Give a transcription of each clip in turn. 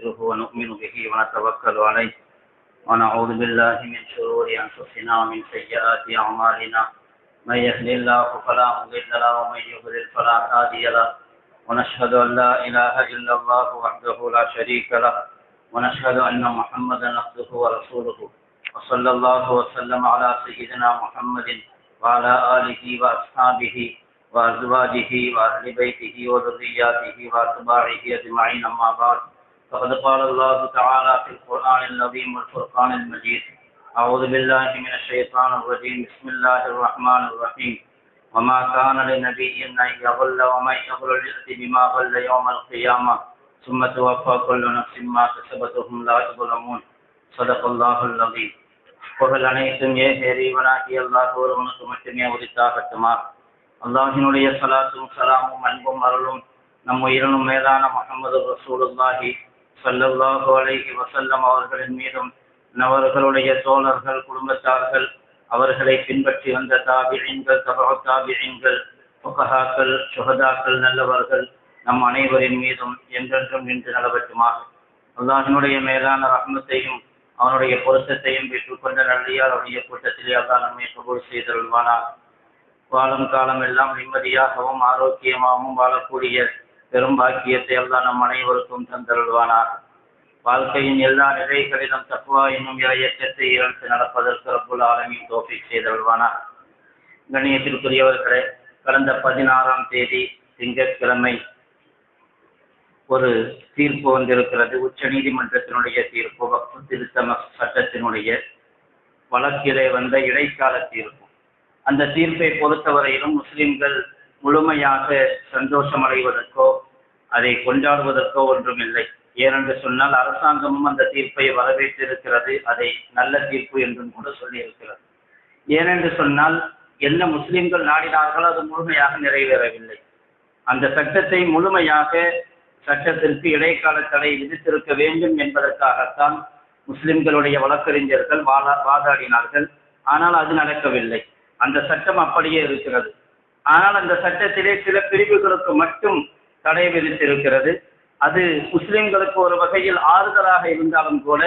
ونستغفره ونؤمن به ونتوكل عليه ونعوذ بالله من شرور أنفسنا ومن سيئات أعمالنا من يهد الله فلا مضل له ومن يضلل فلا هادي له ونشهد أن لا إله إلا الله وحده لا شريك له ونشهد أن محمدا عبده ورسوله وصلى الله وسلم على سيدنا محمد وعلى آله وأصحابه وأزواجه وأهل بيته وذرياته وأتباعه أجمعين أما بعد فقد قال الله تعالى في القرآن العظيم والفرقان المجيد أعوذ بالله من الشيطان الرجيم بسم الله الرحمن الرحيم وما كان لنبي أن يغل ومن يغل يأت بما غل يوم القيامة ثم توفى كل نفس ما كسبت وهم لا يظلمون صدق الله العظيم புகழ் அனைத்தும் இறைவனாகிய அல்லாஹ் ஒருவனுக்கு மட்டுமே உரித்தாகட்டுமா. அல்லாஹினுடைய ஸலாத்தும் ஸலாமும் அன்பும் அருளும் நம் உயிரினும் மேலான முஹம்மது ரசூலுல்லாஹி ஸல்லல்லாஹு அலைஹி வஸல்லம் அவர்களின் மீதும் அவர்களுடைய தோழர்கள் குடும்பத்தார்கள் அவர்களை பின்பற்றி வந்த தாபிஈன்கள் தபஉ தாபிஈன்கள் ஃபுகஹாக்கள் ஷுஹதாக்கள் நல்லவர்கள் நம் அனைவரின் மீதும் என்றென்றும் நின்று நிலவட்டுமாக. அல்லாஹினுடைய மேலான ரஹ்மத்தையும் அவனுடைய பொருத்தத்தையும் பெற்றுக்கொண்ட நல்லியார் அவருடைய கூட்டத்திலே அல்லாஹ் நம்மை கபூல் செய்தருள்வானா. வாழும் காலம் எல்லாம் நிம்மதியாகவும் ஆரோக்கியமாகவும் வாழக்கூடிய பெரும் பாக்கியத்தை அல்லாஹ் நம் அனைவருக்கும் தந்தருள்வானா. வாழ்க்கையின் எல்லா நிலைகளிலும் தக்வா என்னும் இறையச்சத்தை இழந்து நடப்பதற்கு ரப்புல் ஆலமீன் தௌஃபீக் செய்தருள்வானா. கண்ணியத்திற்குரியவர்களே, கடந்த 16ஆம் தேதி திங்கட்கிழமை ஒரு தீர்ப்பு வந்திருக்கிறது. உச்ச நீதிமன்றத்தினுடைய தீர்ப்பு, வக்ஃப் திருத்த சட்டத்தினுடைய வழக்கிலே வந்த இடைக்கால தீர்ப்பு. அந்த தீர்ப்பை பொறுத்தவரையிலும் முஸ்லிம்கள் முழுமையாக சந்தோஷம் அடைவதற்கோ அதை கொண்டாடுவதற்கோ ஒன்றுமில்லை. ஏனென்று சொன்னால் அரசாங்கமும் அந்த தீர்ப்பை வரவேற்றிருக்கிறது, அதை நல்ல தீர்ப்பு என்றும் கூட சொல்லியிருக்கிறது. ஏனென்று சொன்னால் என்ன முஸ்லிம்கள் நாடினார்களோ அது முழுமையாக நிறைவேறவில்லை. அந்த சட்டத்தை முழுமையாக சட்டத்திற்கு இடைக்கால தடை விதித்திருக்க வேண்டும் என்பதற்காகத்தான் முஸ்லிம்களுடைய வழக்கறிஞர்கள் வாதாடினார்கள். ஆனால் அது நடக்கவில்லை. அந்த சட்டம் அப்படியே இருக்கிறது. ஆனால் அந்த சட்டத்திலே சில பிரிவுகளுக்கு மட்டும் தடை விதித்திருக்கிறது. அது முஸ்லிம்களுக்கு ஒரு வகையில் ஆறுதலாக இருந்தாலும் கூட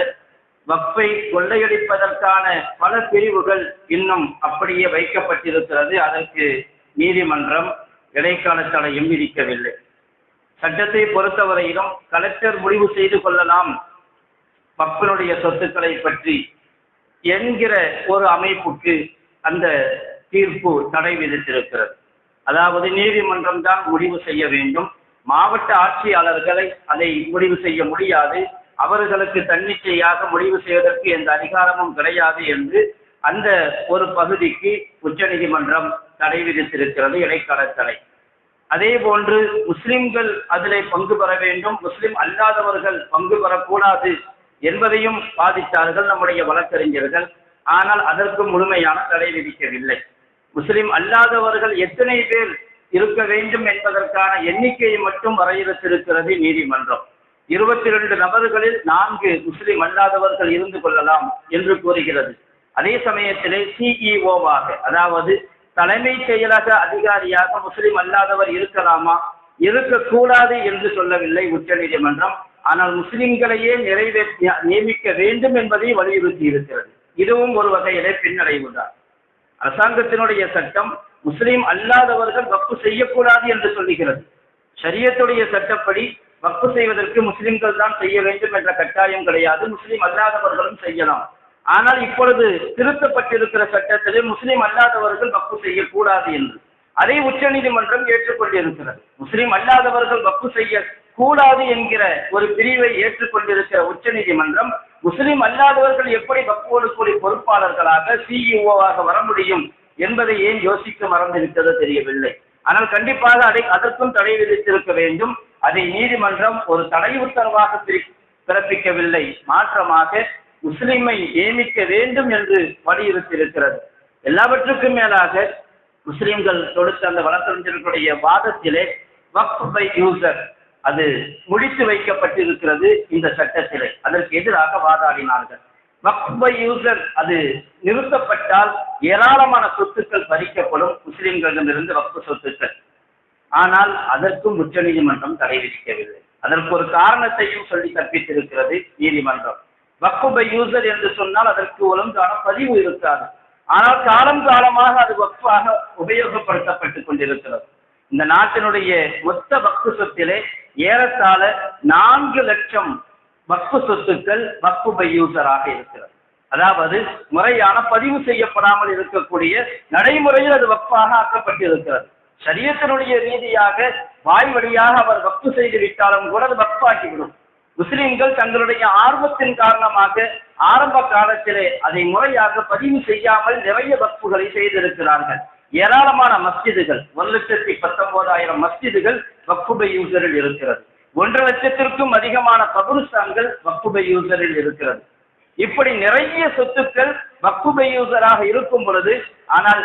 வக்ஃபை கொள்ளையடிப்பதற்கான பல பிரிவுகள் இன்னும் அப்படியே வைக்கப்பட்டிருக்கிறது. அதற்கு நீதிமன்றம் இடைக்கால தடையும் விதிக்கவில்லை. சட்டத்தை பொறுத்தவரையிலும் கலெக்டர் முடிவு செய்து கொள்ளலாம் வக்ஃபினுடைய சொத்துக்களை பற்றி என்கிற ஒரு அமைப்புக்கு அந்த தீர்ப்பு தடை விதித்திருக்கிறது. அதாவது நீதிமன்றம் தான் முடிவு செய்ய வேண்டும், மாவட்ட ஆட்சியாளர்களை அதை முடிவு செய்ய முடியாது, அவர்களுக்கு தன்னிச்சையாக முடிவு செய்வதற்கு எந்த அதிகாரமும் கிடையாது என்று அந்த ஒரு பகுதிக்கு உச்ச நீதிமன்றம் தடை விதித்திருக்கிறது, இடைக்கால தடை. அதே போன்று முஸ்லிம்கள் அதிலே பங்கு பெற வேண்டும், முஸ்லிம் அல்லாதவர்கள் பங்கு பெறக்கூடாது என்பதையும் பாதித்தார்கள் நம்முடைய வழக்கறிஞர்கள். ஆனால் அதற்கு முழுமையான தடை விதிக்கவில்லை. முஸ்லிம் அல்லாதவர்கள் எத்தனை பேர் இருக்க வேண்டும் என்பதற்கான எண்ணிக்கையை மட்டும் வரையறுத்திருக்கிறது நீதிமன்றம். 22 நபர்களில் 4 முஸ்லிம் அல்லாதவர்கள் இருந்து கொள்ளலாம் என்று கூறுகிறது. அதே சமயத்திலே சிஇஓவாக, அதாவது தலைமை செயலக அதிகாரியாக முஸ்லிம் அல்லாதவர் இருக்கலாமா, இருக்கக்கூடாது என்று சொல்லவில்லை உச்ச நீதிமன்றம். ஆனால் முஸ்லிம்களையே நியமிக்க வேண்டும் என்பதை வலியுறுத்தி இருக்கிறது. இதுவும் ஒரு வகையிலே பின்னடைவுதான். அரசாங்கத்தினுடைய சட்டம் முஸ்லிம் அல்லாதவர்கள் வக்ஃப் செய்யக்கூடாது என்று சொல்லுகிறது. ஷரியத்துடைய சட்டப்படி வக்ஃப் செய்வதற்கு முஸ்லிம்கள் தான் செய்ய வேண்டும் என்ற கட்டாயம் கிடையாது, முஸ்லிம் அல்லாதவர்களும் செய்யலாம். ஆனால் இப்பொழுது திருத்தப்பட்டிருக்கிற சட்டத்திலே முஸ்லிம் அல்லாதவர்கள் வக்ஃப் செய்யக்கூடாது என்று அதை உச்ச நீதிமன்றம் ஏற்றுக்கொண்டிருக்கிறது. முஸ்லிம் அல்லாதவர்கள் வக்ஃப் செய்யக்கூடாது என்கிற ஒரு பிரிவை ஏற்றுக்கொண்டிருக்கிற உச்ச நீதிமன்றம் முஸ்லிம் அல்லாதவர்கள் எப்படி வக்ஃபோடு கூடிய பொறுப்பாளர்களாக சிஇஓவாக வர முடியும் என்பதை ஏன் யோசிக்க மறந்திருக்கிறது தெரியவில்லை. ஆனால் கண்டிப்பாக அதற்கும் தடை விதித்திருக்க வேண்டும். அதை நீதிமன்றம் ஒரு தடை உத்தரவாக பிறப்பிக்கவில்லை, மாற்றமாக முஸ்லிமை நியமிக்க வேண்டும் என்று வலியுறுத்தியிருக்கிறது. எல்லாவற்றுக்கும் மேலாக முஸ்லிம்கள் தொடுத்த அந்த வழக்கறிஞர்களுடைய வாதத்திலே வக்ஃப் பை யூசர் அது முடித்து வைக்கப்பட்டிருக்கிறது இந்த சட்டத்திலே. அதற்கு எதிராக வாதாடினார்கள். வக்ஃப் பை யூசர் அது நிறுத்தப்பட்டால் ஏராளமான சொத்துக்கள் பறிக்கப்படும் முஸ்லிம்களிடமிருந்து வக்ஃப் சொத்துக்கள். ஆனால் அதற்கும் உச்ச நீதிமன்றம் தடை விதிக்கவில்லை. அதற்கு ஒரு காரணத்தையும் சொல்லி கற்பித்திருக்கிறது நீதிமன்றம். வக்ஃபு பை யூசர் என்று சொன்னால் அதற்கு ஒழுங்கான பதிவு இருக்காது. ஆனால் காலம் காலமாக அது வக்ஃபாக உபயோகப்படுத்தப்பட்டுக் கொண்டிருக்கிறது. இந்த நாட்டினுடைய மொத்த வக்ஃபு சொத்திலே ஏறத்தாழ 4 லட்சம் வக்ஃபு சொத்துக்கள் வக்ஃபு பை யூசராக இருக்கிறது. அதாவது முறையான பதிவு செய்யப்படாமல் இருக்கக்கூடிய நடைமுறையில் அது வக்ஃபாக ஆக்கப்பட்டிருக்கிறது. ஷரியத்தினுடைய ரீதியாக வாய் வழியாக அவர் வக்ஃபு செய்து விட்டாலும் கூட அது வக்ஃபாகிவிடும். முஸ்லிம்கள் தங்களுடைய ஆர்வத்தின் காரணமாக ஆரம்ப காலத்திலே அதை முறையாக பதிவு செய்யாமல் நிறைய வக்ஃபுகளை செய்திருக்கிறார்கள். ஏராளமான மஸ்ஜிதுகள் 1,19,000 மஸ்ஜிதுகள் வக்ஃபு பை யூசரில் இருக்கிறது. 1 லட்சத்திற்கும் அதிகமான கபருஸ்தான்கள் வக்ஃபு பை யூசரில் இருக்கிறது. இப்படி நிறைய சொத்துக்கள் வக்ஃபு பை யூசராக இருக்கும் பொழுது, ஆனால்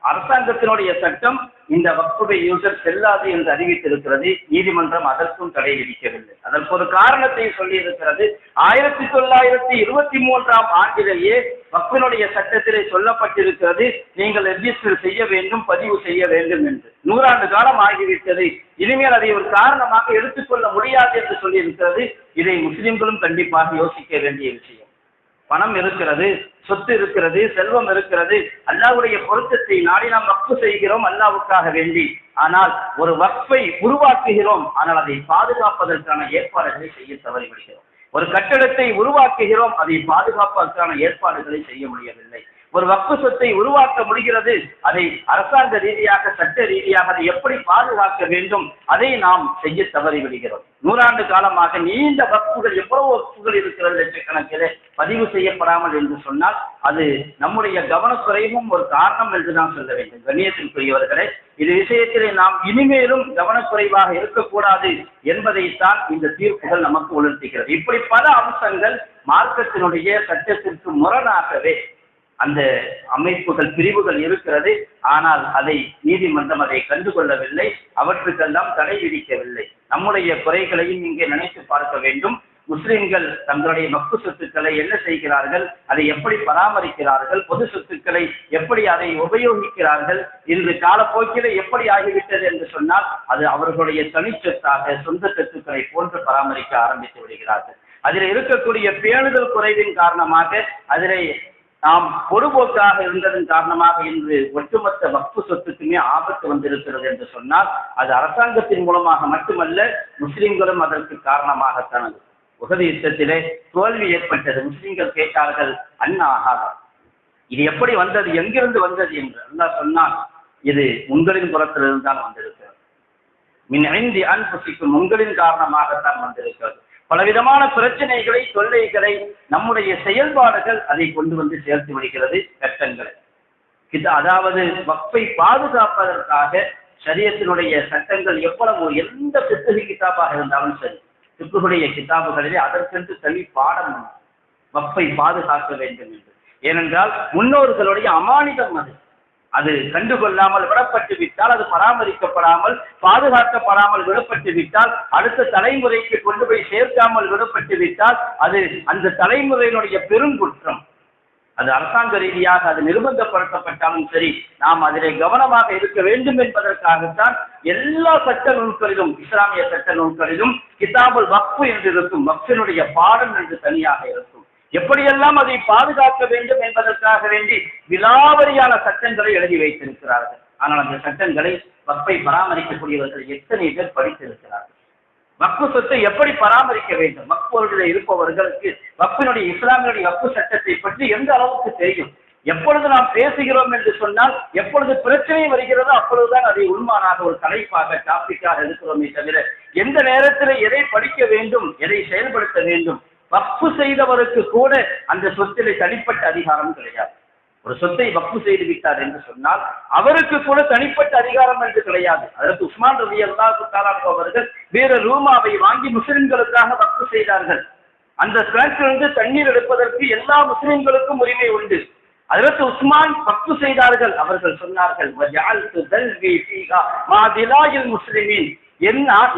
அரசாங்கத்தினுடைய சட்டம் இந்த வக்ஃபு பை யூசர் செல்லாது என்று அறிவித்திருக்கிறது. நீதிமன்றம் அதற்கும் தடை விதிக்கவில்லை. அதற்கு ஒரு காரணத்தை சொல்லி இருக்கிறது. 1923ஆம் ஆண்டிலேயே வக்ஃபினுடைய சட்டத்திலே சொல்லப்பட்டிருக்கிறது, நீங்கள் ரெஜிஸ்டர் செய்ய வேண்டும், பதிவு செய்ய வேண்டும் என்று. 100 ஆண்டு காலம் ஆகிவிட்டது. இனிமேல் அதை ஒரு காரணமாக எடுத்துக்கொள்ள முடியாது என்று சொல்லி இருக்கிறது. இதை முஸ்லிம்களும் கண்டிப்பாக யோசிக்க வேண்டிய விஷயம். பணம் இருக்கிறது, சொத்து இருக்கிறது, செல்வம் இருக்கிறது. அல்லாஹ்வுடைய பொருத்தத்தை நாடி நாம் வக்ஃபு செய்கிறோம் அல்லாஹ்வுக்காக வேண்டி. ஆனால் ஒரு வக்ஃபை உருவாக்குகிறோம், ஆனால் அதை பாதுகாப்பதற்கான ஏற்பாடுகளை செய்ய தவறிவிடுகிறோம். ஒரு கட்டடத்தை உருவாக்குகிறோம், அதை பாதுகாப்பதற்கான ஏற்பாடுகளை செய்ய முடியவில்லை. ஒரு வக்ஃபு சொத்தை உருவாக்க முடிகிறது, அதை அரசாங்க ரீதியாக சட்ட ரீதியாக அதை எப்படி பாதுகாக்க வேண்டும் அதை நாம் செய்ய தவறிவிடுகிறோம். 100 ஆண்டு காலமாக நீண்ட வக்ஃபுகள், எவ்வளவு வக்ஃபுகள் இருக்கிறது லட்சக்கணக்கிலே பதிவு செய்யப்படாமல் என்று சொன்னால் அது நம்முடைய கவனக்குறைவும் ஒரு காரணம் என்று நாம் சொல்ல வேண்டும். கண்ணியத்திற்குரியவர்களே, இது விஷயத்திலே நாம் இனிமேலும் கவனக்குறைவாக இருக்கக்கூடாது என்பதைத்தான் இந்த தீர்ப்புகள் நமக்கு உணர்த்துகிறது. இப்படி பல அம்சங்கள் மார்க்கத்தினுடைய சட்டத்திற்கு முரணாகவே அந்த அமைப்புகள், பிரிவுகள் இருக்கிறது. ஆனால் அதை நீதிமன்றம் அதை கண்டுகொள்ளவில்லை, அவற்றுக்கெல்லாம் தடை விதிக்கவில்லை. நம்முடைய குறைகளையும் இங்கே நினைத்து பார்க்க வேண்டும். முஸ்லிம்கள் தங்களுடைய வக்ஃபு சொத்துக்களை என்ன செய்கிறார்கள், அதை எப்படி பராமரிக்கிறார்கள், பொது சொத்துக்களை எப்படி அதை உபயோகிக்கிறார்கள், இன்று காலப்போக்கிலே எப்படி ஆகிவிட்டது என்று சொன்னால் அது அவர்களுடைய தனிச்சொத்தாக சொந்த சொத்துக்களை போன்று பராமரிக்க ஆரம்பித்து விடுகிறார்கள். அதில் இருக்கக்கூடிய பேணுதல் குறைவின் காரணமாக, அதிலே நாம் பொதுபோக்காக இருந்ததன் காரணமாக இன்று ஒட்டுமொத்த வக்ஃபு சொத்துக்குமே ஆபத்து வந்திருக்கிறது என்று சொன்னால் அது அரசாங்கத்தின் மூலமாக மட்டுமல்ல, முஸ்லிம்களும் அதற்கு காரணமாகத்தான். உஹது யுத்தத்திலே தோல்வி ஏற்பட்டது. முஸ்லிம்கள் கேட்டார்கள், அண்ணாஹாதா, இது எப்படி வந்தது, எங்கிருந்து வந்தது என்று. அல்லாஹ் சொன்னான், இது உங்களின் புறத்திலிருந்து தான் வந்திருக்கிறது. மின் ஐந்தி அன்புசிக்கும், உங்களின் காரணமாகத்தான் வந்திருக்கிறது. பலவிதமான பிரச்சனைகளை, தொல்லைகளை நம்முடைய செயல்பாடுகள் அதை கொண்டு வந்து சேர்த்து விடுகிறது. சட்டங்களை அதாவது வக்ஃபை பாதுகாப்பதற்காக ஷரியத்தினுடைய சட்டங்கள் எவ்வளவு, எந்த ஃபிக்ஹ் கிதாபாக இருந்தாலும் சரி, ஃபிக்ஹுடைய கிதாபுகளிலே அதற்கென்று தனி பாடம் வக்ஃபை பாதுகாக்க வேண்டும் என்று. ஏனென்றால் முன்னோர்களுடைய அமானிதம் அது. அது கண்டுகொள்ளாமல் விடப்பட்டு விட்டால், அது பராமரிக்கப்படாமல் பாதுகாக்கப்படாமல் விடப்பட்டு விட்டால், அடுத்த தலைமுறைக்கு கொண்டு போய் சேர்க்காமல் விடப்பட்டு விட்டால் அது அந்த தலைமுறையினுடைய பெருங்குற்றம். அது அரசாங்க ரீதியாக அது நிர்பந்தப்படுத்தப்பட்டாலும் சரி, நாம் அதிலே கவனமாக இருக்க வேண்டும் என்பதற்காகத்தான் எல்லா சட்ட நூல்களிலும், இஸ்லாமிய சட்ட நூல்களிலும் கிதாபுல் வக்ஃபு என்று இருக்கும், வக்ஃபினுடைய பாடம் என்று தனியாக இருக்கும். எப்படியெல்லாம் அதை பாதுகாக்க வேண்டும் என்பதற்காக வேண்டி விலாவரியான சட்டங்களை எழுதி வைத்திருக்கிறார்கள். ஆனால் அந்த சட்டங்களை வக்ஃபை பராமரிக்கக்கூடியவர்கள் எத்தனை பேர் படித்திருக்கிறார்கள்? வக்ஃபு சொத்தை எப்படி பராமரிக்க வேண்டும், வக்ஃபுகளில் இருப்பவர்களுக்கு வக்ஃபினுடைய, இஸ்லாமியுடைய வக்ஃபு சட்டத்தை பற்றி எந்த அளவுக்கு தெரியும்? எப்பொழுது நாம் பேசுகிறோம் என்று சொன்னால், எப்பொழுது பிரச்சனை வருகிறதோ அப்பொழுதுதான் அதை உள்மானாக ஒரு தலைப்பாக, டாபிக்காக இருக்கிறோமே தவிர எந்த நேரத்தில் எதை படிக்க வேண்டும், எதை செயல்படுத்த வேண்டும். வக்ஃபு செய்தவருக்கு கூட அந்த சொத்திலே தனிப்பட்ட அதிகாரம் கிடையாது. ஒரு சொத்தை வக்ஃபு செய்து விட்டார் என்று சொன்னால் அவருக்கு கூட தனிப்பட்ட அதிகாரம் என்று கிடையாது. அதற்கு உஸ்மான் ரலியல்லாஹு தஆலா அவர்கள் வேற ரூமாவை வாங்கி முஸ்லிம்களுக்காக வக்ஃபு செய்தார்கள். அந்த கிணற்றிலிருந்து தண்ணீர் எடுப்பதற்கு எல்லா முஸ்லிம்களுக்கும் உரிமை உண்டு. அதற்கு உஸ்மான் வக்ஃபு செய்தார்கள். அவர்கள் சொன்னார்கள், வஜஅல்து தல்வி ஃபீஹா மா திலாயில் முஸ்லிமீன்,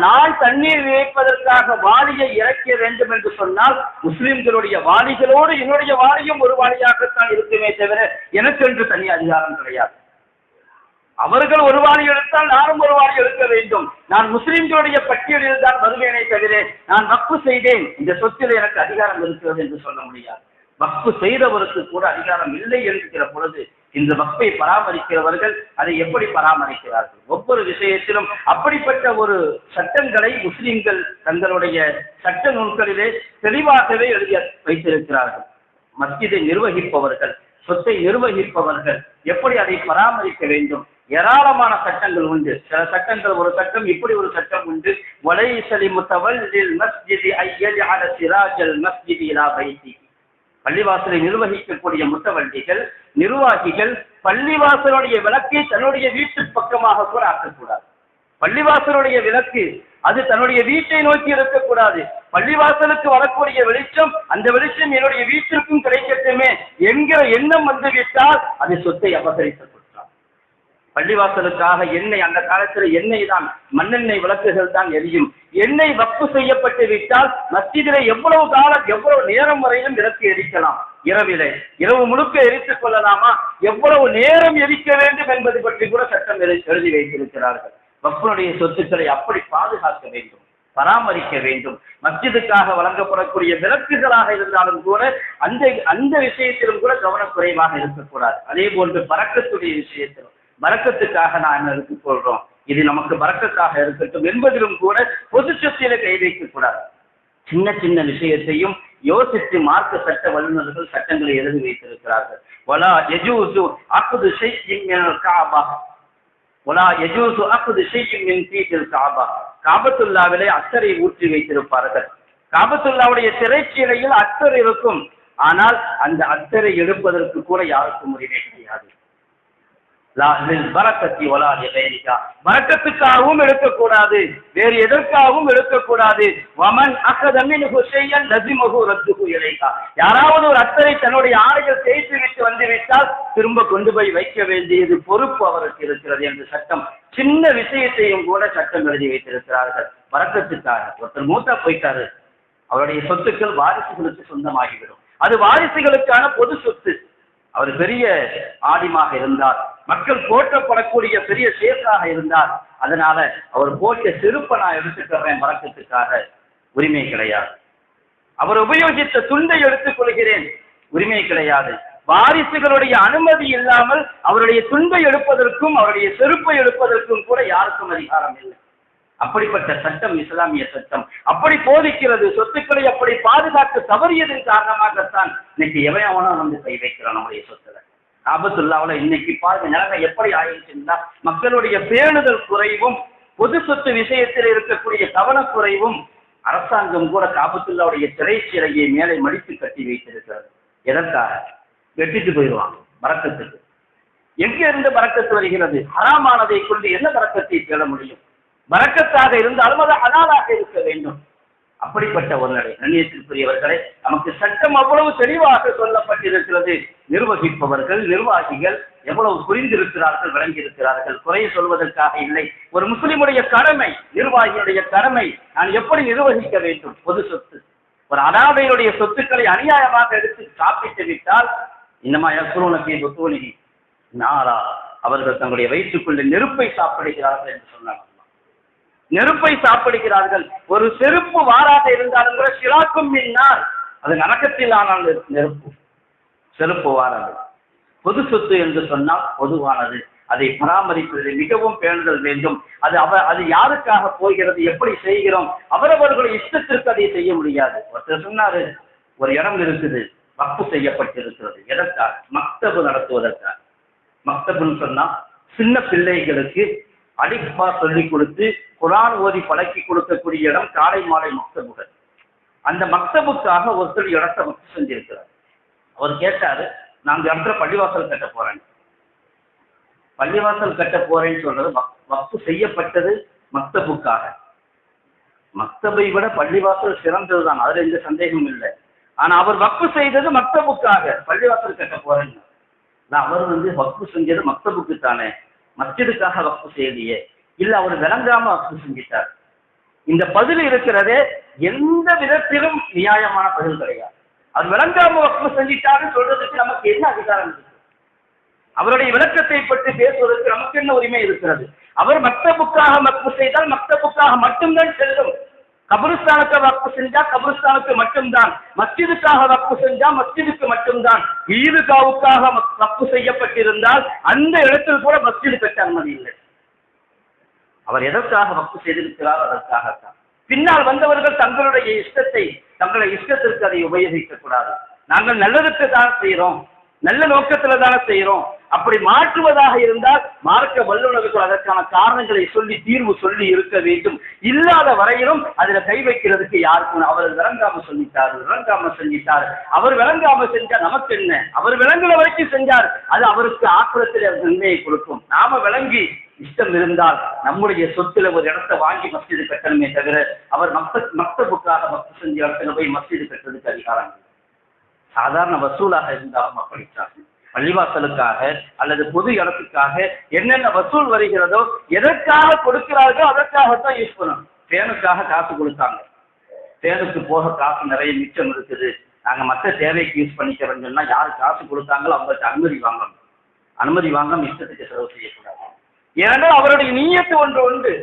நான் தண்ணீர் இறைப்பதற்காக வாளியை இறக்க வேண்டும் என்று சொன்னால் முஸ்லிம்களுடைய வாளிகளோடு என்னுடைய வாளியும் ஒரு வாளியாகத்தான் இருக்குமே தவிர எனக்கு என்று தனி அதிகாரம் கிடையாது. அவர்கள் ஒரு வாரி எடுத்தால் நானும் ஒரு வாரி எடுக்க வேண்டும். நான் முஸ்லிம்களுடைய பட்டியலில் தான் வருவேனே தவிர நான் வக்ஃபு செய்தேன், இந்த சொத்தில் எனக்கு அதிகாரம் இருக்கிறது என்று சொல்ல முடியாது. வக்ஃபு செய்தவருக்கு கூட அதிகாரம் இல்லை என்கிற பொழுது இந்த வக்ஃபை பராமரிக்கிறவர்கள் அதை எப்படி பராமரிக்கிறார்கள்? ஒவ்வொரு விஷயத்திலும் அப்படிப்பட்ட ஒரு சட்டங்களை முஸ்லிம்கள் தங்களுடைய சட்ட நூல்களிலே தெளிவாகவே எழுதி வைத்திருக்கிறார்கள். மஸ்ஜிதை நிர்வகிப்பவர்கள், சொத்தை நிர்வகிப்பவர்கள் எப்படி அதை பராமரிக்க வேண்டும்? ஏராளமான சட்டங்கள் உண்டு. சில சட்டங்கள், ஒரு சட்டம் இப்படி ஒரு சட்டம் உண்டு, வலைசலி முத்தவல்லில் மஸ்ஜிதி ஐயஜஅல சிராஜல் மஸ்ஜிதி இலா பைத்தி. பள்ளிவாசலை நிர்வகிக்கக்கூடிய முத்தவல்லிகள், நிர்வாகிகள் பள்ளிவாசலுடைய விளக்கை தன்னுடைய வீட்டு பக்கமாக கூட ஆக்கக்கூடாது. பள்ளிவாசலுடைய விளக்கு அது தன்னுடைய வீட்டை நோக்கி இருக்கக்கூடாது. பள்ளிவாசலுக்கு வரக்கூடிய வெளிச்சம், அந்த வெளிச்சம் என்னுடைய வீட்டிற்கும் கிடைக்கட்டுமே என்கிற எண்ணம் வந்துவிட்டால் அது சொத்தை அபகரித்து கொடுத்தார். பள்ளிவாசலுக்காக எண்ணெய், அந்த காலத்தில் எண்ணெய் தான், மண்ணெண்ணெய் விளக்குகள் தான் எரியும். எண்ணெய் வக்ஃபு செய்யப்பட்டு விட்டால் மஸ்ஜிதிலே எவ்வளவு காலம், எவ்வளவு நேரம் வரையிலும் விளக்கு எரிக்கலாம். இரவு முழுக்க எரித்துக் கொள்ளலாமா, எவ்வளவு நேரம் எரிக்க வேண்டும் என்பது பற்றி கூட சட்டம் எழுதி வைத்திருக்கிறார்கள். வக்ஃபுடைய சொத்துக்களை அப்படி பாதுகாக்க வேண்டும், பராமரிக்க வேண்டும். மஸ்ஜிதுக்காக வழங்கப்படக்கூடிய விளக்குகளாக இருந்தாலும் கூட அந்த விஷயத்திலும் கூட கவனக்குறைவாக இருக்கக்கூடாது. அதே போன்று பரக்கத்துடைய விஷயத்திலும், பரக்கத்துக்காக நாம் எடுத்துக் கொள்றோம், இது நமக்கு பரக்கத்தாக இருக்கட்டும் என்பதிலும் கூட பொது சொத்தில கை வைக்கக்கூடாது. சின்ன சின்ன விஷயத்தையும் யோசித்து மார்க்க சட்ட வல்லுநர்கள் சட்டங்களை எழுதி வைத்திருக்கிறார்கள். வலா யஜூசு அக்து ஷைஇன் மினல் கஅபா வலா யஜூசு அக்து ஷைஇன் மின் ஃபீல் கஅபா. காபத்துல்லாவிலே அத்தரை ஊற்றி வைத்திருப்பார்கள். காபத்துல்லாவுடைய திரைச்சீலையில் அத்தர் இருக்கும், ஆனால் அந்த அத்தரை எடுப்பதற்கு கூட யாருக்கும் உரிமை கிடையாது. பரக்கத்துக்காகவும் எடுக்கக்கூடாது, வேறு எதற்காகவும் எடுக்கக்கூடாது. யாராவது ஒரு அத்தரை தன்னுடைய ஆடைகள் தேய்த்து விட்டு வந்துவிட்டால் திரும்ப கொண்டு போய் வைக்க வேண்டியது பொறுப்பு அவருக்கு இருக்கிறது என்று சட்டம் சின்ன விஷயத்தையும் கூட சட்டம் எழுதி வைத்திருக்கிறார்கள். பரக்கத்துக்காக ஒருத்தர் மூத்தா போயிட்டாரு, அவருடைய சொத்துக்கள் வாரிசுகளுக்கு சொந்தமாகிவிடும். அது வாரிசுகளுக்கான பொது சொத்து. அவர் பெரிய ஆடிமாக இருந்தார், மக்கள் போற்றப்படக்கூடிய பெரிய சேஃபாக இருந்தார், அதனால அவர் போட்ட செருப்பை நான் எடுத்துக்கிறேன், பரக்கத்துக்காக உரிமை கிடையாது. அவர் உபயோகித்த துண்டை எடுத்துக் கொள்கிறேன், உரிமை கிடையாது. வாரிசுகளுடைய அனுமதி இல்லாமல் அவருடைய துண்டை எடுப்பதற்கும் அவருடைய செருப்பை எடுப்பதற்கும் கூட யாருக்கும் அதிகாரம் இல்லை. அப்படிப்பட்ட சட்டம் இஸ்லாமிய சட்டம் அப்படி போதிக்கிறது. சொத்துக்களை அப்படி பாதுகாக்க தவறியதன் காரணமாகத்தான் இன்னைக்கு எவனவனும் வந்து கை வைக்கிறான் நம்முடைய சொத்துல. காபத்துல்லாவுல இன்னைக்கு பாருங்க நிலைமை எப்படி ஆயிடுச்சுன்னா, மக்களுடைய பேணுதல் குறைவும் பொது சொத்து விஷயத்தில் இருக்கக்கூடிய கவனக்குறைவும், அரசாங்கம் கூட காபத்துல்லாவுடைய திரைச்சீலையை மேலே மடித்து கட்டி வைத்திருக்கிறது. எதற்காக? வெட்டிட்டு போயிடுவாங்க பரக்கத்துக்கு. எங்க இருந்து பரக்கத்து வருகிறது? ஹராமானதை கொண்டு என்ன பரக்கத்தை தேட முடியும்? பரக்கத்தாக இருந்தாலும் அது ஹலாலாக இருக்க வேண்டும். அப்படிப்பட்ட ஒரு நிலை. கண்ணியத்திற்குரியவர்களே, நமக்கு சட்டம் அவ்வளவு தெளிவாக சொல்லப்பட்டிருக்கிறது. நிர்வகிப்பவர்கள், நிர்வாகிகள் எவ்வளவு புரிந்திருக்கிறார்கள், விளங்கியிருக்கிறார்கள். குறைய சொல்வதற்காக இல்லை. ஒரு முஸ்லிமுடைய கடமை, நிர்வாகியுடைய கடமை, நான் எப்படி நிர்வகிக்க வேண்டும் பொது சொத்து. ஒரு அனாதையுடைய சொத்துக்களை அநியாயமாக எடுத்து சாப்பிட்டு விட்டால் இன்னமா யக்ரூனபி புத்தூனிஹி நாரா, அவர்கள் தங்களுடைய வயிற்றுக்குள்ள நெருப்பை சாப்பிடுகிறார்கள் என்று சொன்னார்கள். நெருப்பை சாப்பிடுகிறார்கள். ஒரு செருப்பு வாராக இருந்தாலும் கூட சிராக்கும் மின்னார், அது நரகத்தில் ஆனால் நெருப்பு, செருப்பு வாராது. பொது சொத்து என்று சொன்னால் பொதுவானது, அதை பராமரிப்பதில் மிகவும் பேணுதல் வேண்டும். அது யாருக்காக போகிறது, எப்படி செய்கிறோம், அவரவர்களுடைய இஷ்டத்திற்கு அதை செய்ய முடியாது. ஒருத்தர் சொன்னாரு, ஒரு இடம் இருக்குது, வக்ஃபு செய்யப்பட்டிருக்கிறது. எதற்காக? மக்தபு நடத்துவதற்காக. மக்தபுன்னு சொன்னா சின்ன பிள்ளைகளுக்கு அலிஃபா சொல்லிக் கொடுத்து குர்ஆன் ஓதி பழக்கி கொடுக்கக்கூடிய இடம் காலை மாலை மக்தபுகள். அந்த மக்தபுக்காக ஒருத்தர் இடத்தை வக்ஃபு செஞ்சிருக்கிறார். அவர் கேட்டாரு, நான் இந்த இடத்துல பள்ளிவாசல் கட்ட போறேன். பள்ளிவாசல் கட்ட போறேன்னு சொல்றது வக்ஃபு செய்யப்பட்டது மக்தபுக்காக. மக்தபை விட பள்ளிவாசல் சிறந்ததுதான், அதுல எந்த சந்தேகமும் இல்லை. ஆனா அவர் வக்ஃபு செய்தது மக்தபுக்காக, பள்ளிவாசல் கட்ட போறேன்னு. அவர் வக்ஃபு செஞ்சது மக்தபுக்கு தானே, மஸ்ஜிதுக்காக வக்ஃபு செய்யலையே. இல்ல அவர் விளங்காம வக்ஃபு செஞ்சிட்டார். இந்த பதில் இருக்கிறதே எந்த விதத்திலும் நியாயமான பதில் கிடையாது. அவர் விளங்காம வக்ஃபு செஞ்சிட்டாருன்னு சொல்றதுக்கு நமக்கு என்ன அதிகாரம் இருக்கு? அவருடைய விளக்கத்தை பற்றி பேசுவதற்கு நமக்கு என்ன உரிமை இருக்கிறது? அவர் மக்தபுக்காக வக்ஃப் செய்தால் மக்தபுக்காக மட்டும்தான் செல்லும். கபருஸ்தானுக்கு வக்ஃப் செஞ்சா கபருஸ்தானுக்கு மட்டும்தான், மஸ்ஜிதுக்காக வக்ஃப் செஞ்சா மஸ்ஜிதுக்கு மட்டும்தான். ஈதுகாவுக்காக வக்ஃப் செய்யப்பட்டிருந்தால் அந்த இடத்தில் கூட மஸ்ஜிது கட்ட அனுமதி இல்லை. அவர் எதற்காக வக்ஃப் செய்திருக்கிறார்? அதற்காகத்தான். பின்னால் வந்தவர்கள் தங்களுடைய இஷ்டத்தை, தங்களுடைய இஷ்டத்திற்கு அதை உபயோகிக்க கூடாது. நாங்கள் நல்லதுக்கு தான் செய்யறோம், நல்ல நோக்கத்துல தானே செய்யறோம். அப்படி மாற்றுவதாக இருந்தால் மார்க்க வல்லுநர்கள் அதற்கான காரணங்களை சொல்லி தீர்வு சொல்லி இருக்க வேண்டும். இல்லாத வரையிலும் அதுல கை வைக்கிறதுக்கு யாருக்கும் அவர் விளங்காம சொல்லிட்டாரு, விளங்காம செஞ்சிட்டாரு. அவர் விளங்காம செஞ்சா நமக்கு என்ன? அவர் விளங்குற வரைக்கும் செஞ்சார், அது அவருக்கு ஆக்கிரத்தில் நன்மையை கொடுக்கும். நாம விளங்கி இஷ்டம் இருந்தால் நம்முடைய சொத்துல ஒரு இடத்தை வாங்கி மஸ்ஜிது கட்டணுமே தவிர அவர் மக்தபுக்காக வக்ஃப் செஞ்ச இடத்துல போய் மஸ்ஜிது கட்டுறதுக்கு அதிகாரம் இல்லை. சாதாரண வசூலாக இருந்தாலும் அப்படித்தான். பள்ளிவாசலுக்காக அல்லது பொது இடத்துக்காக என்னென்ன வசூல் வருகிறதோ, எதற்காக கொடுக்கிறார்களோ அதற்காகத்தான் யூஸ் பண்ணணும். ஃபேனுக்காக காசு கொடுத்தாங்க, ஃபேனுக்கு போக காசு நிறைய மிச்சம் இருக்குது, நாங்கள் மற்ற தேவைக்கு யூஸ் பண்ணிக்கிறோம்னு சொன்னா யாரு காசு கொடுத்தாங்களோ அவங்களுக்கு அனுமதி வாங்கணும். அனுமதி வாங்காம இஷ்டத்துக்கு செலவு செய்யக்கூடாது. ஏனென்றால் அவருடைய நீயத்து ஒன்று உண்டு.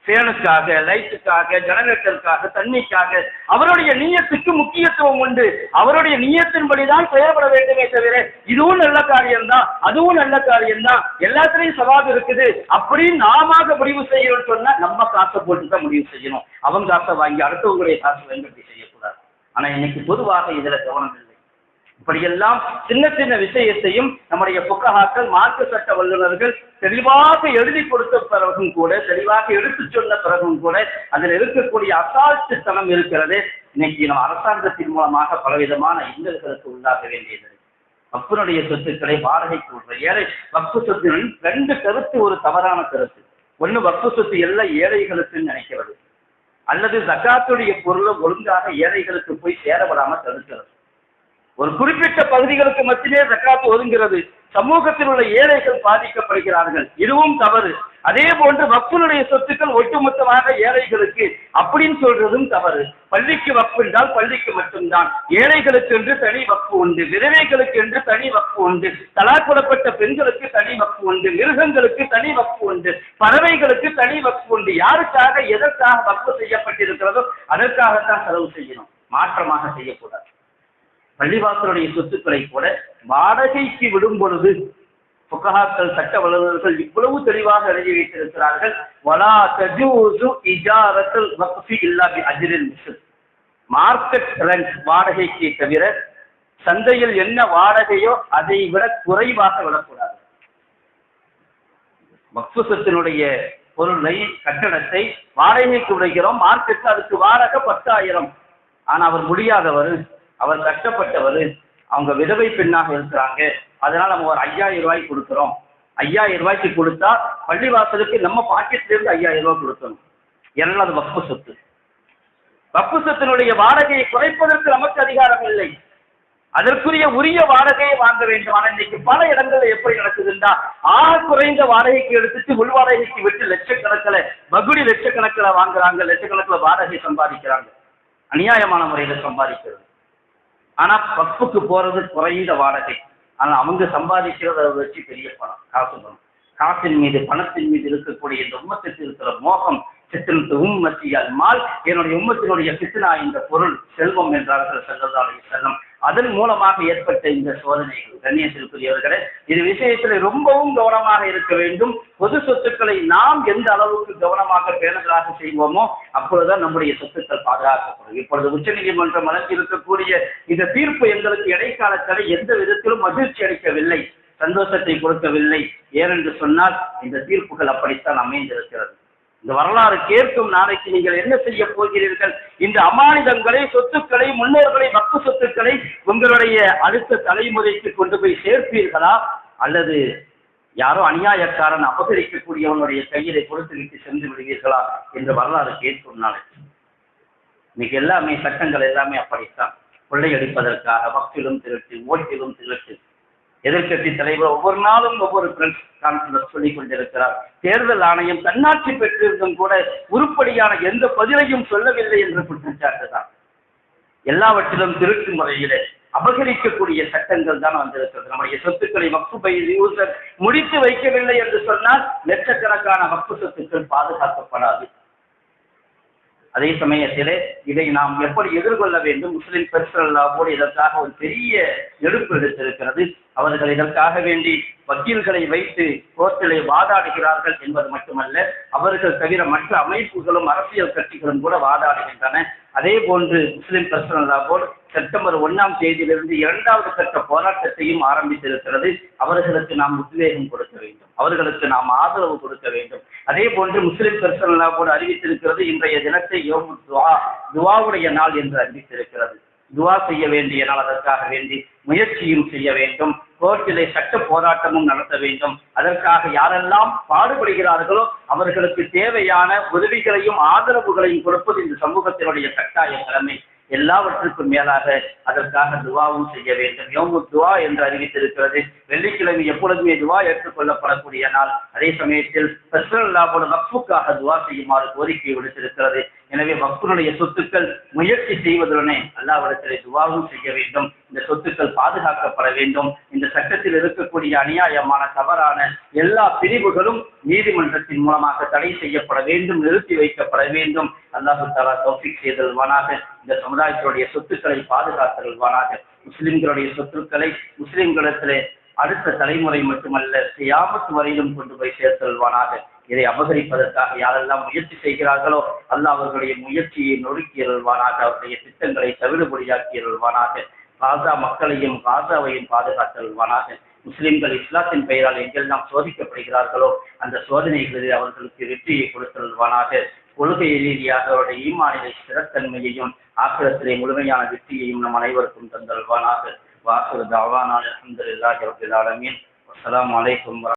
ஃபேனுக்காக, லைட்டுக்காக, ஜெனரேட்டருக்காக, தண்ணிக்காக அவருடைய நீயத்துக்கு முக்கியத்துவம் உண்டு. அவருடைய நீயத்தின்படிதான் செயல்பட வேண்டுமே தவிர இதுவும் நல்ல காரியம்தான் அதுவும் நல்ல காரியம்தான் எல்லாத்திலையும் சவால் இருக்குது அப்படின்னு நாம முடிவு செய்யணும்னு சொன்னா நம்ம காசை போட்டு தான் முடிவு செய்யணும். அவங்க காசை வாங்கி அடுத்தவங்களுடைய காசை வாங்கி செய்யக்கூடாது. ஆனா இன்னைக்கு பொதுவாக இதுல கவனம் இல்லை. இப்படியெல்லாம் சின்ன சின்ன விஷயத்தையும் நம்முடைய புக்கஹாக்கள், மார்க்க சட்ட வல்லுநர்கள் தெளிவாக எழுதி கொடுத்த பிறகும் கூட, தெளிவாக எடுத்து சொன்ன பிறகும் கூட அதில் இருக்கக்கூடிய அசால்ட்டுத்தனம் இருக்கிறது. இன்னைக்கு நம்ம அரசாங்கத்தின் மூலமாக பலவிதமான இன்னல்களுக்கு உள்ளாக வேண்டியது. வக்ஃபினுடைய சொத்துக்களை வாடகைக்கு விடுற ஏழை வக்ஃப் சொத்துகளில் ரெண்டு கருத்து ஒரு தவறான கருத்து. ஒன்று, வக்ஃப் சொத்து எல்லாம் ஏழைகளுக்கு நினைக்கிறது, அல்லது ஜகாத்துடைய பொருளை ஒழுங்காக ஏழைகளுக்கு போய் சேரப்படாம தடுக்கிறது. ஒரு குறிப்பிட்ட பகுதிகளுக்கு மட்டுமே ஜகாத் ஒதுங்கிறது, சமூகத்தில் உள்ள ஏழைகள் பாதிக்கப்படுகிறார்கள், இதுவும் தவறு. அதே போன்று வக்ஃபினுடைய சொத்துக்கள் ஒட்டுமொத்தமாக ஏழைகளுக்கு அப்படின்னு சொல்றதும் தவறு. பள்ளிக்கு வக்ஃப் என்றால் பள்ளிக்கு மட்டும்தான், ஏழைகளுக்கு என்று தனி வக்ஃப் உண்டு, விதவைகளுக்கு என்று தனி வக்ஃப் உண்டு, தலாக்குடப்பட்ட பெண்களுக்கு தனி வக்ஃப் உண்டு, மிருகங்களுக்கு தனி வக்ஃப் உண்டு, பறவைகளுக்கு தனி வக்ஃப் உண்டு. யாருக்காக எதற்காக வக்ஃப் செய்யப்பட்டிருக்கிறதோ அதற்காகத்தான் செலவு செய்யணும், மாற்றமாக செய்யக்கூடாது. பள்ளிவாசலுடைய சொத்துக்களை கூட வாடகைக்கு விடும் பொழுது புகஹாக்கள், சட்ட வல்லுநர்கள் இவ்வளவு தெளிவாக எழுதி வைத்திருக்கிறார்கள். வலா தஜூஸு இஜாரத்துல் வக்ஃபி இல்லா பி அஜ்ரில் மிஸ்ல். மார்க்கெட் ரெண்ட் வாடகைக்கு தவிர சந்தையில் என்ன வாடகையோ அதை விட குறைவாக விடக்கூடாது. வக்ஃப் சொத்தினுடைய பொருளை, கட்டணத்தை வாடகைக்கு விடுகிறோம், மார்க்கெட்டில் அதுக்கு வாடகை 10,000. ஆனா அவர் முடியாதவர், அவர் கஷ்டப்பட்டவர், அவங்க விதவை பெண்ணாக இருக்கிறாங்க, அதனால நம்ம ஒரு 5,000 ரூபாய்க்கு கொடுக்குறோம். 5,000 ரூபாய்க்கு கொடுத்தா பள்ளிவாசலுக்கு நம்ம பாக்கெட்ல இருந்து 5,000 ரூபாய் கொடுக்கணும். ஏன்னா அது வக்ஃப் சொத்து. வக்ஃப் சொத்தினுடைய வாடகையை குறைப்பதற்கு நமக்கு அதிகாரம் இல்லை, அதற்குரிய உரிய வாடகையை வாங்க வேண்டும். ஆனால் இன்னைக்கு பல இடங்கள்ல எப்படி நடக்குதுன்னா, ஆக குறைந்த வாடகைக்கு எடுத்துட்டு உள் வாடகைக்கு விட்டு லட்சக்கணக்கில், பகுடி லட்சக்கணக்கில் வாங்குறாங்க, லட்சக்கணக்கில் வாடகை சம்பாதிக்கிறாங்க, அநியாயமான முறையில் சம்பாதிக்கிறது. ஆனா வக்ஃபுக்கு போறது குறைந்த வாடகை, ஆனா அவங்க சம்பாதிக்கிறத வச்சு பெரிய பணம், காசு பணம். காசின் மீது, பணத்தின் மீது இருக்கக்கூடிய இந்த உம்மத்துக்கு இருக்கிற மோகம், சித்திரத்து உம்மத்தியால் மால், என்னுடைய உம்மத்தினுடைய பித்னா இந்த பொருள், செல்வம் என்றார்கள் ஸல்லல்லாஹு அலைஹி வஸல்லம். அதன் மூலமாக ஏற்பட்ட இந்த சோதனைகள், கண்ணியத்திற்குரியவர்களே, இது விஷயத்தில் ரொம்பவும் கவனமாக இருக்க வேண்டும். பொது சொத்துக்களை நாம் எந்த அளவுக்கு கவனமாக பேணுதலாக செய்வோமோ அப்பொழுதுதான் நம்முடைய சொத்துக்கள் பாதுகாக்கப்படும். இப்பொழுது உச்சநீதிமன்றம் வழங்கி இருக்கக்கூடிய இந்த தீர்ப்பு எங்களுக்கு இடைக்கால தடை எந்த விதத்திலும் மகிழ்ச்சி அளிக்கவில்லை, சந்தோஷத்தை கொடுக்கவில்லை. ஏனென்று சொன்னால் இந்த தீர்ப்புகள் அப்படித்தான் அமைந்திருக்கிறது. இந்த வரலாறு கேட்கும் நாளைக்கு நீங்கள் என்ன செய்ய போகிறீர்கள்? இந்த அமானிதங்களை, சொத்துக்களை, முன்னோர்களை, வக்ஃப் சொத்துக்களை உங்களுடைய அடுத்த தலைமுறைக்கு கொண்டு போய் சேர்ப்பீர்களா, அல்லது யாரோ அநியாயக்காரன் அபகரிக்கக்கூடியவனுடைய கையிலே கொடுத்து விட்டு சென்று விடுவீர்களா என்று வரலாறு கேட்கும் நாளைக்கு. இன்னைக்கு எல்லாமே சட்டங்கள் எல்லாமே அப்படித்தான். கொள்ளையடிப்பதற்காக வக்ஃபிலும் திருட்டு, ஓட்டிலும் திருட்டு. எதிர்கட்சி தலைவர் ஒவ்வொரு நாளும் ஒவ்வொரு பிரஸ் கான்ஃபரன்ஸ் சொல்லிக் கொண்டிருக்கிறார். தேர்தல் ஆணையம் தன்னாட்சி பெற்றிருந்தும் கூட உருப்படியான எந்த பதிலையும் சொல்லவில்லை என்ற குற்றச்சாட்டு தான். எல்லாவற்றிலும் திருட்டு முறையிலே அபகரிக்கக்கூடிய சட்டங்கள் தான் வந்திருக்கிறது. நம்முடைய சொத்துக்களை வக்ஃபு யூசர் முடித்து வைக்கவில்லை என்று சொன்னால் லட்சக்கணக்கான வக்ஃபு சொத்துக்கள் பாதுகாக்கப்படாது. அதே சமயத்திலே இதை நாம் எப்படி எதிர்கொள்ள வேண்டும்? முஸ்லிம் பெர்சனல் லா போர்டு இதற்காக ஒரு பெரிய எடுப்பு எடுத்திருக்கிறது. அவர்கள் இதற்காக வேண்டி வக்கீல்களை வைத்து கோர்ட்டிலே வாதாடுகிறார்கள் என்பது மட்டுமல்ல, அவர்கள் தவிர மற்ற அமைப்புகளும் அரசியல் கட்சிகளும் கூட வாதாடுகின்றன. அதே போன்று முஸ்லிம் பெர்சனல் லா போர்டு செப்டம்பர் 1ஆம் தேதியிலிருந்து 2வது கட்ட போராட்டத்தையும் ஆரம்பித்திருக்கிறது. அவர்களுக்கு நாம் உத்வேகம் கொடுக்க வேண்டும், அவர்களுக்கு நாம் ஆதரவு கொடுக்க வேண்டும். அதே போன்று முஸ்லிம் பெர்சனல் லா போர்டு அறிவித்திருக்கிறது, இன்றைய தினத்தை யௌமு துஆ, துஆவுடைய நாள் என்று அறிவித்திருக்கிறது. துஆ செய்ய வேண்டிய நாள், அதற்காக வேண்டி முயற்சியும் செய்ய வேண்டும். கோர்ட்டிலே சட்ட போராட்டமும் நடத்த வேண்டும். அதற்காக யாரெல்லாம் பாடுபடுகிறார்களோ அவர்களுக்கு தேவையான உதவிகளையும் ஆதரவுகளையும் கொடுப்பது இந்த சமூகத்தினுடைய கட்டாய கடமை. எல்லாவற்றுக்கும் மேலாக அதற்காக துவாவும் செய்ய வேண்டும். யௌமு துஆ என்று அறிவித்திருக்கிறது. வெள்ளிக்கிழமை எப்பொழுதுமே துவா ஏற்றுக்கொள்ளப்படக்கூடிய நாள். அதே சமயத்தில் பெர்சனல் லா போர்டு வக்ஃபுக்காக துவா செய்யுமாறு கோரிக்கை விடுத்திருக்கிறது. எனவே வக்ஃபுடைய சொத்துக்கள் முயற்சி செய்வதுடனே அல்லாஹ்விடத்திலே துவாவும் செய்ய வேண்டும். இந்த சொத்துக்கள் பாதுகாக்கப்பட வேண்டும். இந்த சட்டத்தில் இருக்கக்கூடிய அநியாயமான தவறான எல்லா பிரிவுகளும் நீதிமன்றத்தின் மூலமாக தடை செய்யப்பட வேண்டும், நிறுத்தி வைக்கப்பட வேண்டும். அல்லாஹ் தஆலா தௌஃபீக் செய்தல்வானாக. இந்த சமுதாயத்தினுடைய சொத்துக்களை பாதுகாத்தல்வானாக. முஸ்லிம்களுடைய சொத்துக்களை முஸ்லிம்களிடத்திலே அடுத்த தலைமுறை மட்டுமல்ல கியாமத் வரையிலும் கொண்டு போய் சேர்த்தல்வானாக. இதை அபகரிப்பதற்காக யாரெல்லாம் முயற்சி செய்கிறார்களோ அல்லாஹ் அவர்களுடைய முயற்சியை நொறுக்கி அருள்வானாக, அவருடைய திட்டங்களை தவிடுபடியாக்கி அருள்வானாக. காசா மக்களையும் காசாவையும் பாதுகாத்தல்வானாக. முஸ்லிம்கள் இஸ்லாத்தின் பெயரால் எங்கெல்லாம் சோதிக்கப்படுகிறார்களோ அந்த சோதனைகளில் அவர்களுக்கு வெற்றியை கொடுத்தல்வானாக. கொள்கை ரீதியாக அவருடைய ஈமானிலை ஸ்திரத்தன்மையையும் ஆக்கிரத்திலே முழுமையான வெற்றியையும் நம் அனைவருக்கும் தந்தல்வானாக. வாக்குறு தாவானா அல்ஹம்துலில்லாஹி ரப்பில் ஆலமீன். அஸ்ஸலாமு அலைக்கும்.